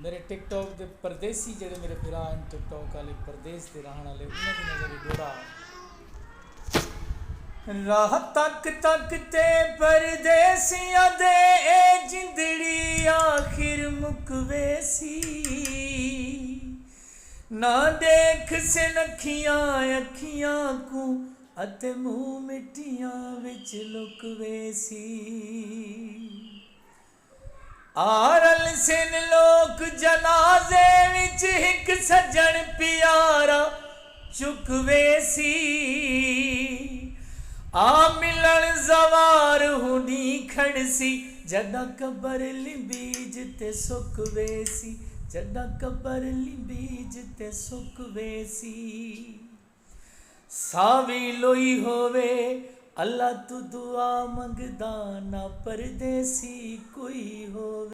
मेरे टिकटॉक दे परदेसी जेह्ड़े मेरे भरा न टिकटॉक वाले परदेस दे रहने वाले उन्हें की नजर डोरा राह तक तक ते परदेसियां दे ए जिंदड़ी आखिर मुकवेसी ना देख से नखियां अखियां को अते मुंह मिट्टियां विच लुकवेसी आरल सिन लोक जनाजे विच हिक सज्जन प्यारा चुकवेसी आ मिलन जवार हुनी खड़सी जदा कबर लिंबीज ते सुकवेसी जदा कबर लिंबीज ते सुकवेसी सावी लोई होवे अल्लाह तू दुआ मंगदा ना परदेसी कोई होवे।